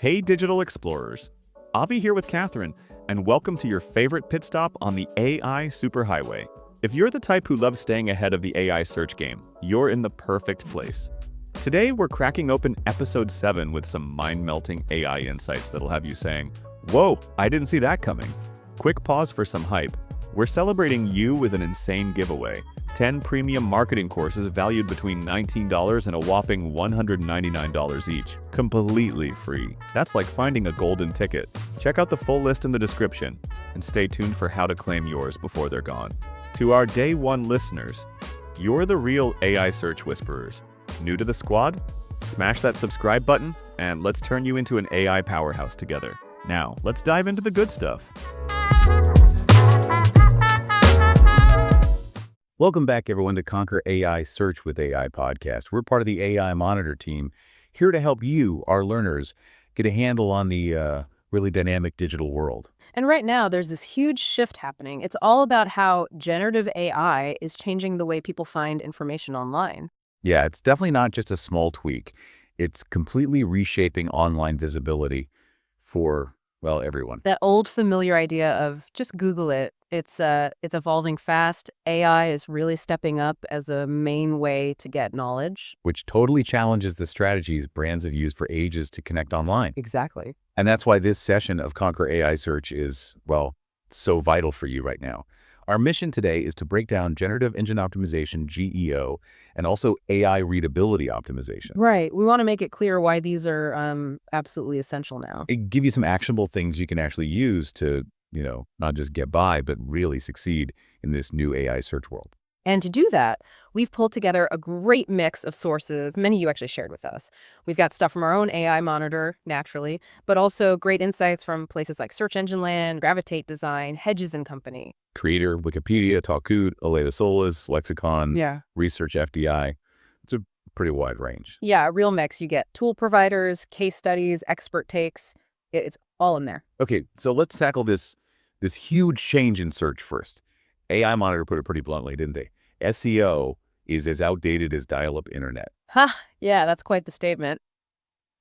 Hey digital explorers, Avi here with Catherine, and welcome to your favorite pit stop on the AI superhighway. If you're the type who loves staying ahead of the AI search game, you're in the perfect place. Today we're cracking open episode 7 with some mind-melting AI insights that'll have you saying, "Whoa, I didn't see that coming." Quick pause for some hype. We're celebrating you with an insane giveaway. 10 premium marketing courses valued between $19 and a whopping $199 each. Completely free. That's like finding a golden ticket. Check out the full list in the description, and stay tuned for how to claim yours before they're gone. To our day one listeners, you're the real AI search whisperers. New to the squad? Smash that subscribe button, and let's turn you into an AI powerhouse together. Now, let's dive into the good stuff. Welcome back, everyone, to Conquer AI Search with AI podcast. We're part of the AI Monitor team, here to help you, our learners, get a handle on the really dynamic digital world. And right now, there's this huge shift happening. It's all about how generative AI is changing the way people find information online. Yeah, it's definitely not just a small tweak. It's completely reshaping online visibility for, well, everyone. That old familiar idea of just Google it. It's evolving fast. AI is really stepping up as a main way to get knowledge. Which totally challenges the strategies brands have used for ages to connect online. Exactly. And that's why this session of Conquer AI Search is, well, so vital for you right now. Our mission today is to break down Generative Engine Optimization, GEO, and also AI Readability Optimization. Right. We want to make it clear why these are absolutely essential now. It give you some actionable things you can actually use to, not just get by, but really succeed in this new AI search world. And to do that, we've pulled together a great mix of sources, many you actually shared with us. We've got stuff from our own AI Monitor, naturally, but also great insights from places like Search Engine Land, Gravitate Design, Hedges & Company. Creator, Wikipedia, Talkoot, Aleta Solis, Lexicon, Research FDI. It's a pretty wide range. Yeah, a real mix. You get tool providers, case studies, expert takes. It's all in there. Okay, so let's tackle this huge change in search first. AI Monitor put it pretty bluntly, didn't they? SEO is as outdated as dial-up internet. Yeah, that's quite the statement.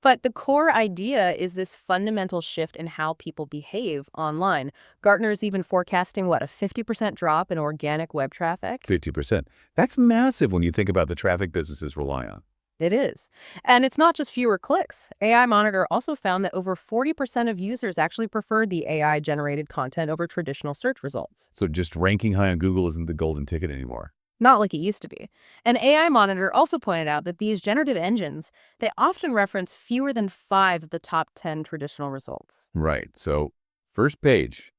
But the core idea is this fundamental shift in how people behave online. Gartner's even forecasting, a 50% drop in organic web traffic? 50%. That's massive when you think about the traffic businesses rely on. It is. And it's not just fewer clicks. AI Monitor also found that over 40% of users actually preferred the AI-generated content over traditional search results. So just ranking high on Google isn't the golden ticket anymore. Not like it used to be. And AI Monitor also pointed out that these generative engines, they often reference fewer than 5 of the top 10 traditional results. Right. So first page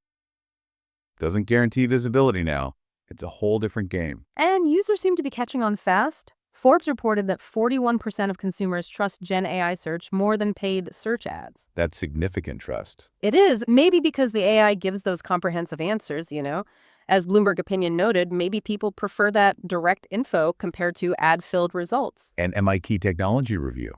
doesn't guarantee visibility now. It's a whole different game. And users seem to be catching on fast. Forbes reported that 41% of consumers trust Gen AI search more than paid search ads. That's significant trust. It is, maybe because the AI gives those comprehensive answers, As Bloomberg Opinion noted, maybe people prefer that direct info compared to ad-filled results. And MIT Technology Review,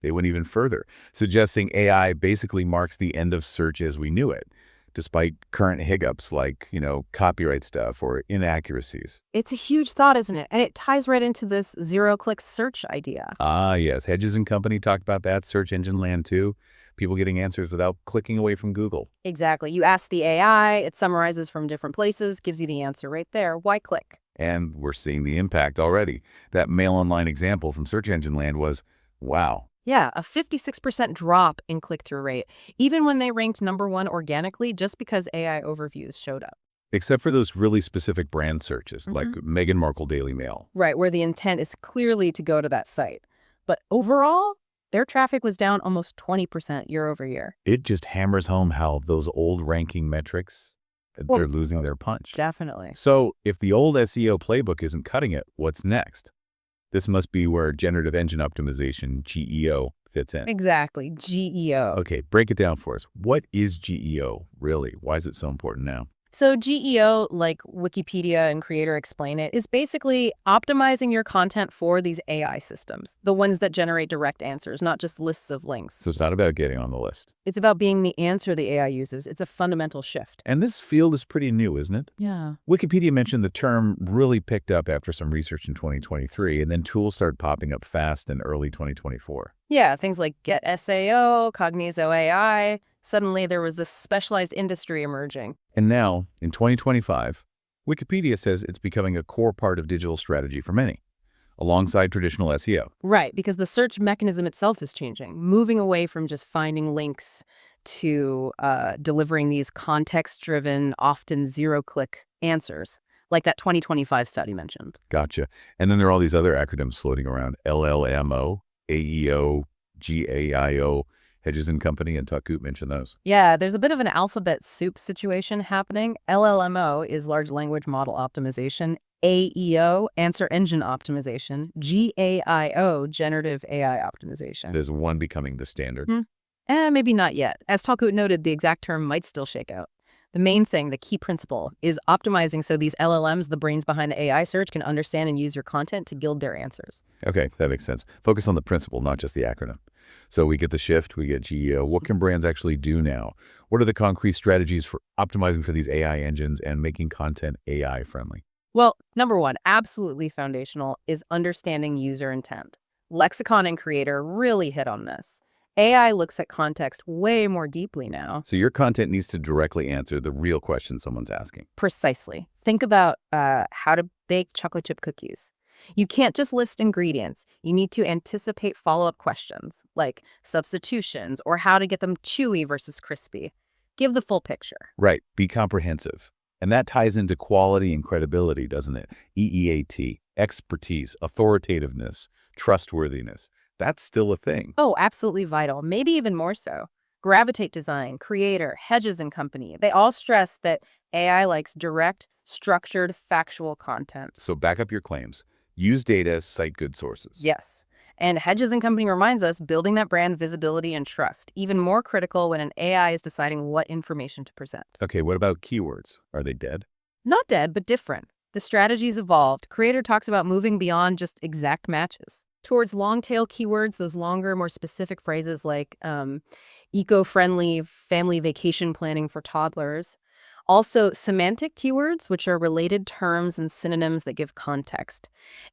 they went even further, suggesting AI basically marks the end of search as we knew it, despite current hiccups like, copyright stuff or inaccuracies. It's a huge thought, isn't it? And it ties right into this zero-click search idea. Ah, yes. Hedges & Company talked about that. Search Engine Land, too. People getting answers without clicking away from Google. Exactly. You ask the AI, it summarizes from different places, gives you the answer right there. Why click? And we're seeing the impact already. That mail online example from Search Engine Land was, wow. Yeah, a 56% drop in click-through rate, even when they ranked #1 organically just because AI overviews showed up. Except for those really specific brand searches, like Meghan Markle Daily Mail. Right, where the intent is clearly to go to that site. But overall, their traffic was down almost 20% year over year. It just hammers home how those old ranking metrics, they're losing their punch. Definitely. So if the old SEO playbook isn't cutting it, what's next? This must be where Generative Engine Optimization, GEO, fits in. Exactly, GEO. Okay, break it down for us. What is GEO, really? Why is it so important now? So GEO, like Wikipedia and Creator Explain It, is basically optimizing your content for these AI systems, the ones that generate direct answers, not just lists of links. So it's not about getting on the list. It's about being the answer the AI uses. It's a fundamental shift. And this field is pretty new, isn't it? Yeah. Wikipedia mentioned the term really picked up after some research in 2023, and then tools started popping up fast in early 2024. Yeah, things like Get SAO, Cognizo AI. Suddenly there was this specialized industry emerging. And now, in 2025, Wikipedia says it's becoming a core part of digital strategy for many, alongside traditional SEO. Right, because the search mechanism itself is changing, moving away from just finding links to delivering these context-driven, often zero-click answers, like that 2025 study mentioned. Gotcha. And then there are all these other acronyms floating around: LLMO, AEO, GAIO, Hedges and Company, and Takut mentioned those. Yeah, there's a bit of an alphabet soup situation happening. LLMO is large language model optimization. AEO, answer engine optimization. GAIO, generative AI optimization. Is one becoming the standard? Maybe not yet. As Talkut noted, the exact term might still shake out. The main thing, the key principle, is optimizing so these LLMs, the brains behind the AI search, can understand and use your content to build their answers. Okay, that makes sense. Focus on the principle, not just the acronym. So we get the shift, we get GEO. What can brands actually do now? What are the concrete strategies for optimizing for these AI engines and making content AI friendly? Well, number one, absolutely foundational, is understanding user intent. Lexicon and Creator really hit on this. AI looks at context way more deeply now. So your content needs to directly answer the real question someone's asking. Precisely. Think about how to bake chocolate chip cookies. You can't just list ingredients. You need to anticipate follow-up questions, like substitutions or how to get them chewy versus crispy. Give the full picture. Right, be comprehensive. And that ties into quality and credibility, doesn't it? EEAT, expertise, authoritativeness, trustworthiness. That's still a thing. Oh, absolutely vital, maybe even more so. Gravitate Design, Creator, Hedges and Company, they all stress that AI likes direct, structured, factual content. So back up your claims. Use data, cite good sources. Yes. And Hedges and Company reminds us building that brand visibility and trust, even more critical when an AI is deciding what information to present. Okay, what about keywords? Are they dead? Not dead, but different. The strategy's evolved. Creator talks about moving beyond just exact matches towards long-tail keywords, those longer, more specific phrases like eco-friendly family vacation planning for toddlers. Also, semantic keywords, which are related terms and synonyms that give context.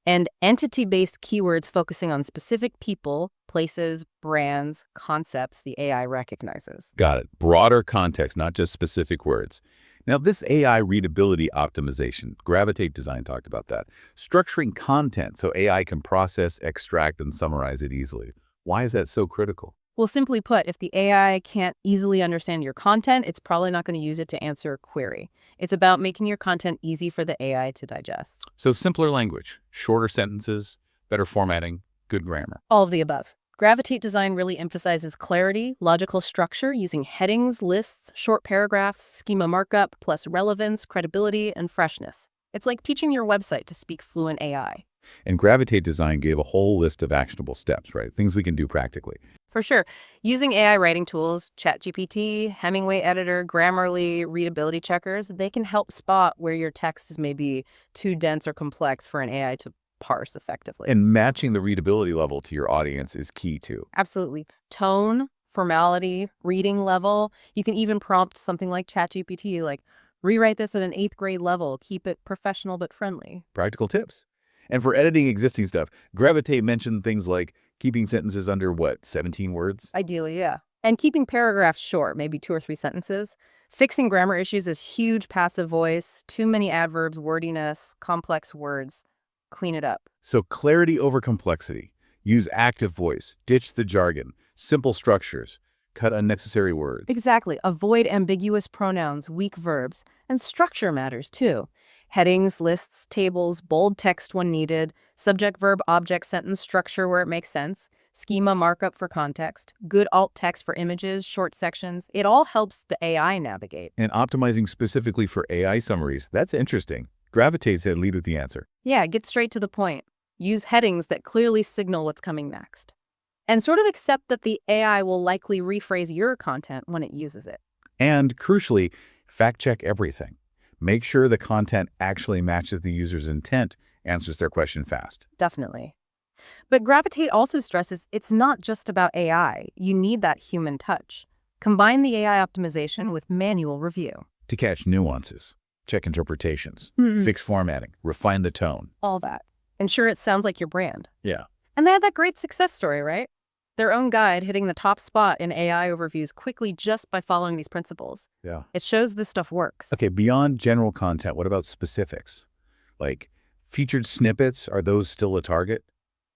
And entity-based keywords focusing on specific people, places, brands, concepts the AI recognizes. Got it. Broader context, not just specific words. Now, this AI readability optimization, Gravitate Design talked about that. Structuring content so AI can process, extract, and summarize it easily. Why is that so critical? Well, simply put, if the AI can't easily understand your content, it's probably not going to use it to answer a query. It's about making your content easy for the AI to digest. So simpler language, shorter sentences, better formatting, good grammar. All of the above. Gravitate Design really emphasizes clarity, logical structure, using headings, lists, short paragraphs, schema markup, plus relevance, credibility, and freshness. It's like teaching your website to speak fluent AI. And Gravitate Design gave a whole list of actionable steps, right? Things we can do practically. For sure. Using AI writing tools, ChatGPT, Hemingway Editor, Grammarly, readability checkers, they can help spot where your text is maybe too dense or complex for an AI to parse effectively. And matching the readability level to your audience is key too. Absolutely. Tone, formality, reading level. You can even prompt something like ChatGPT, like, rewrite this at an 8th grade level. Keep it professional but friendly. Practical tips. And for editing existing stuff, Gravitate mentioned things like keeping sentences under, 17 words? Ideally, yeah. And keeping paragraphs short, maybe 2 or 3 sentences. Fixing grammar issues is huge. Passive voice, too many adverbs, wordiness, complex words. Clean it up. So clarity over complexity. Use active voice. Ditch the jargon. Simple structures. Cut unnecessary words. Exactly. Avoid ambiguous pronouns, weak verbs. And structure matters, too. Headings, lists, tables, bold text when needed, subject, verb, object, sentence structure where it makes sense, schema markup for context, good alt text for images, short sections. It all helps the AI navigate. And optimizing specifically for AI summaries. That's interesting. Gravitate said lead with the answer. Yeah, get straight to the point. Use headings that clearly signal what's coming next. And sort of accept that the AI will likely rephrase your content when it uses it. And crucially, fact check everything. Make sure the content actually matches the user's intent, answers their question fast. Definitely. But Gravitate also stresses it's not just about AI. You need that human touch. Combine the AI optimization with manual review. To catch nuances, check interpretations, Mhm. fix formatting, refine the tone. All that. Ensure it sounds like your brand. Yeah. And they had that great success story, right? Their own guide hitting the top spot in AI overviews quickly just by following these principles. Yeah. It shows this stuff works. Okay, beyond general content, what about specifics? Like featured snippets, are those still a target?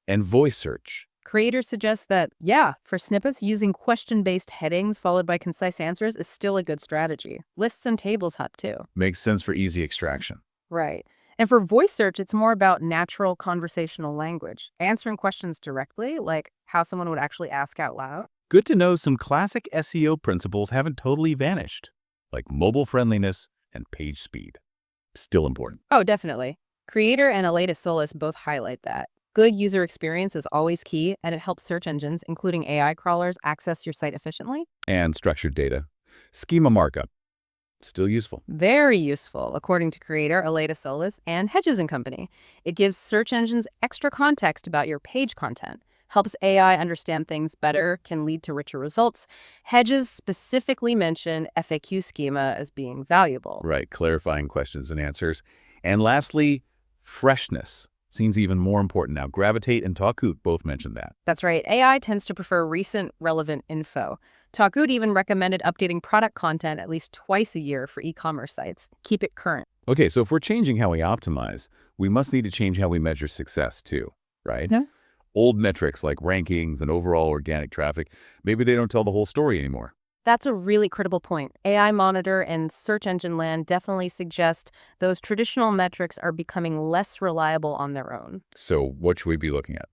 And voice search. Creators suggest that, yeah, for snippets, using question-based headings followed by concise answers is still a good strategy. Lists and tables help too. Makes sense for easy extraction. Right. And for voice search, it's more about natural conversational language, answering questions directly, like how someone would actually ask out loud. Good to know some classic SEO principles haven't totally vanished, like mobile friendliness and page speed. Still important. Oh, definitely. Creator and AISearch both highlight that. Good user experience is always key, and it helps search engines, including AI crawlers, access your site efficiently. And structured data. Schema markup. Still useful. Very useful, according to Creator, AISearch, and Hedges & Company. It gives search engines extra context about your page content, helps AI understand things better, can lead to richer results. Hedges specifically mention FAQ schema as being valuable. Right, clarifying questions and answers. And lastly, freshness. Seems even more important now. Gravitate and Talkoot both mentioned that. That's right. AI tends to prefer recent, relevant info. Talkoot even recommended updating product content at least twice a year for e-commerce sites. Keep it current. Okay, so if we're changing how we optimize, we must need to change how we measure success too, right? Yeah. Old metrics like rankings and overall organic traffic, maybe they don't tell the whole story anymore. That's a really critical point. AI Monitor and Search Engine Land definitely suggest those traditional metrics are becoming less reliable on their own. So what should we be looking at?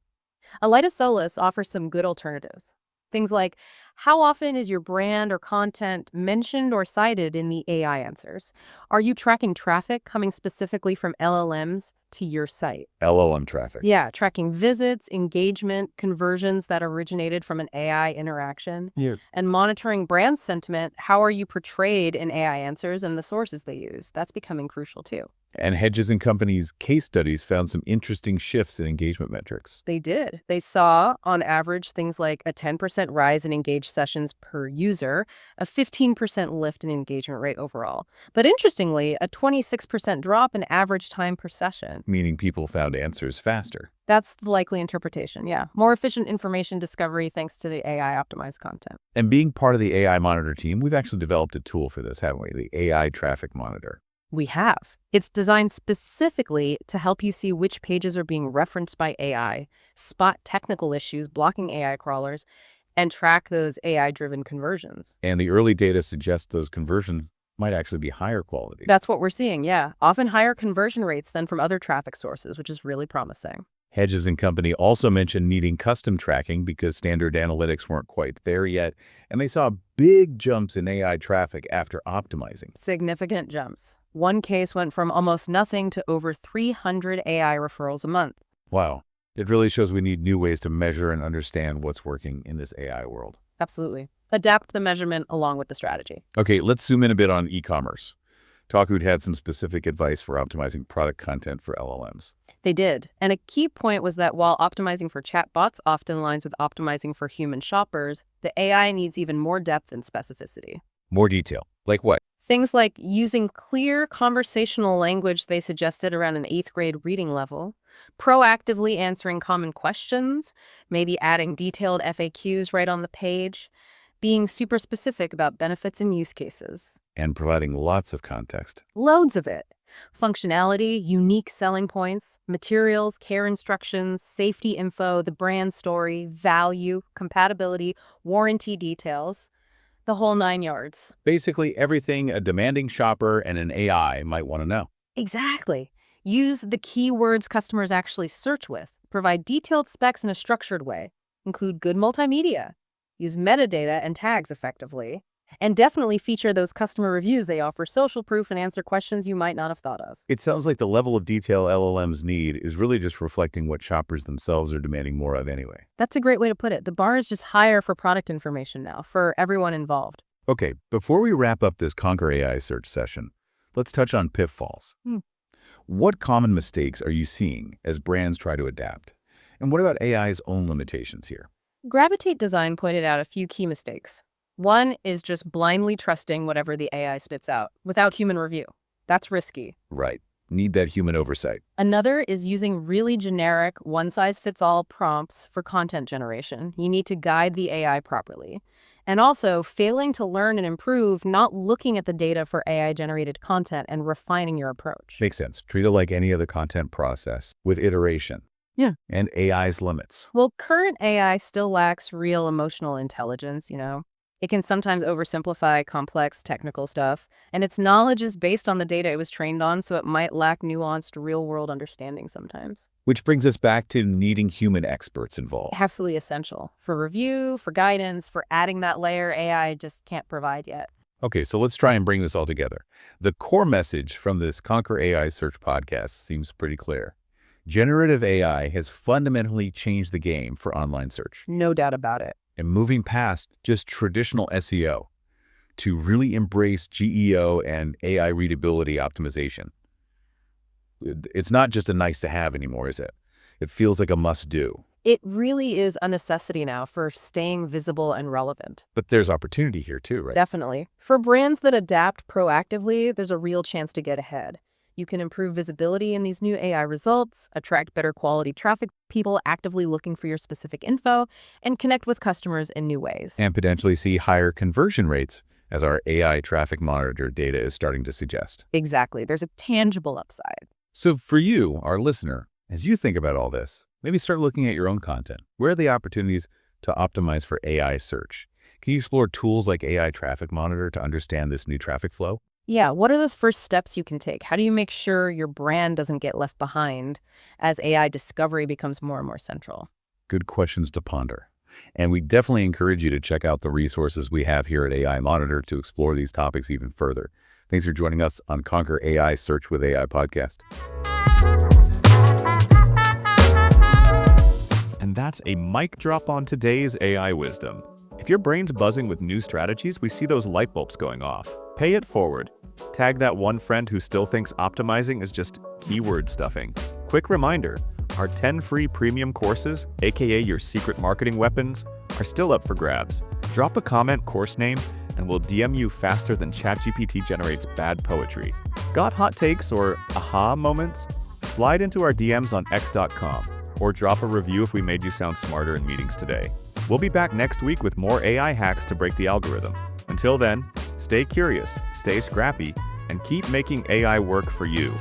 Alida Solis offers some good alternatives. Things like, how often is your brand or content mentioned or cited in the AI answers? Are you tracking traffic coming specifically from LLMs to your site? LLM traffic. Yeah, tracking visits, engagement, conversions that originated from an AI interaction, Yeah. and monitoring brand sentiment. How are you portrayed in AI answers and the sources they use? That's becoming crucial too. And Hedges and Company's case studies found some interesting shifts in engagement metrics. They did. They saw, on average, things like a 10% rise in engaged sessions per user, a 15% lift in engagement rate overall. But interestingly, a 26% drop in average time per session. Meaning people found answers faster. That's the likely interpretation, yeah. More efficient information discovery thanks to the AI-optimized content. And being part of the AI Monitor team, we've actually developed a tool for this, haven't we? The AI Traffic Monitor. We have. It's designed specifically to help you see which pages are being referenced by AI, spot technical issues blocking AI crawlers, and track those AI-driven conversions. And the early data suggests those conversions might actually be higher quality. That's what we're seeing, yeah. Often higher conversion rates than from other traffic sources, which is really promising. Hedges and Company also mentioned needing custom tracking because standard analytics weren't quite there yet, and they saw big jumps in AI traffic after optimizing. Significant jumps. One case went from almost nothing to over 300 AI referrals a month. Wow. It really shows we need new ways to measure and understand what's working in this AI world. Absolutely. Adapt the measurement along with the strategy. Okay, let's zoom in a bit on e-commerce. Talkoot had some specific advice for optimizing product content for LLMs. They did. And a key point was that while optimizing for chatbots often aligns with optimizing for human shoppers, the AI needs even more depth and specificity. More detail. Like what? Things like using clear conversational language they suggested around an 8th grade reading level, proactively answering common questions, maybe adding detailed FAQs right on the page, being super specific about benefits and use cases. And providing lots of context. Loads of it. Functionality, unique selling points, materials, care instructions, safety info, the brand story, value, compatibility, warranty details, the whole 9 yards. Basically everything a demanding shopper and an AI might want to know. Exactly. Use the keywords customers actually search with. Provide detailed specs in a structured way. Include good multimedia. Use metadata and tags effectively. And definitely feature those customer reviews they offer social proof and answer questions you might not have thought of. It sounds like the level of detail LLMs need is really just reflecting what shoppers themselves are demanding more of anyway. That's a great way to put it. The bar is just higher for product information now, for everyone involved. Okay, before we wrap up this Conquer AI search session, Let's touch on pitfalls. Hmm. What common mistakes are you seeing as brands try to adapt? And what about AI's own limitations here? Gravitate Design pointed out a few key mistakes. One is just blindly trusting whatever the AI spits out without human review. That's risky. Right. Need that human oversight. Another is using really generic, one-size-fits-all prompts for content generation. You need to guide the AI properly. And also, failing to learn and improve, not looking at the data for AI-generated content and refining your approach. Makes sense. Treat it like any other content process with iteration. Yeah. And AI's limits. Well, current AI still lacks real emotional intelligence, It can sometimes oversimplify complex technical stuff, and its knowledge is based on the data it was trained on, so it might lack nuanced real-world understanding sometimes. Which brings us back to needing human experts involved. Absolutely essential. For review, for guidance, for adding that layer AI just can't provide yet. Okay, so let's try and bring this all together. The core message from this Conquer AI Search podcast seems pretty clear. Generative AI has fundamentally changed the game for online search. No doubt about it. And moving past just traditional SEO to really embrace GEO and AI Readability Optimization. It's not just a nice to have anymore, is it? It feels like a must do. It really is a necessity now for staying visible and relevant. But there's opportunity here too, right? Definitely. For brands that adapt proactively, there's a real chance to get ahead. You can improve visibility in these new AI results, attract better quality traffic, people actively looking for your specific info, and connect with customers in new ways. And potentially see higher conversion rates, as our AI traffic monitor data is starting to suggest. Exactly. There's a tangible upside. So for you, our listener, as you think about all this, maybe start looking at your own content. Where are the opportunities to optimize for AI search? Can you explore tools like AI Traffic Monitor to understand this new traffic flow? Yeah, what are those first steps you can take? How do you make sure your brand doesn't get left behind as AI discovery becomes more and more central? Good questions to ponder. And we definitely encourage you to check out the resources we have here at AI Monitor to explore these topics even further. Thanks for joining us on Conquer AI Search with AI podcast. And that's a mic drop on today's AI wisdom. If your brain's buzzing with new strategies, we see those light bulbs going off. Pay it forward. Tag that one friend who still thinks optimizing is just keyword stuffing. Quick reminder, our 10 free premium courses, aka your secret marketing weapons, are still up for grabs. Drop a comment course name and we'll DM you faster than ChatGPT generates bad poetry. Got hot takes or aha moments? Slide into our DMs on x.com or drop a review if we made you sound smarter in meetings today. We'll be back next week with more AI hacks to break the algorithm. Until then, stay curious, stay scrappy, and keep making AI work for you.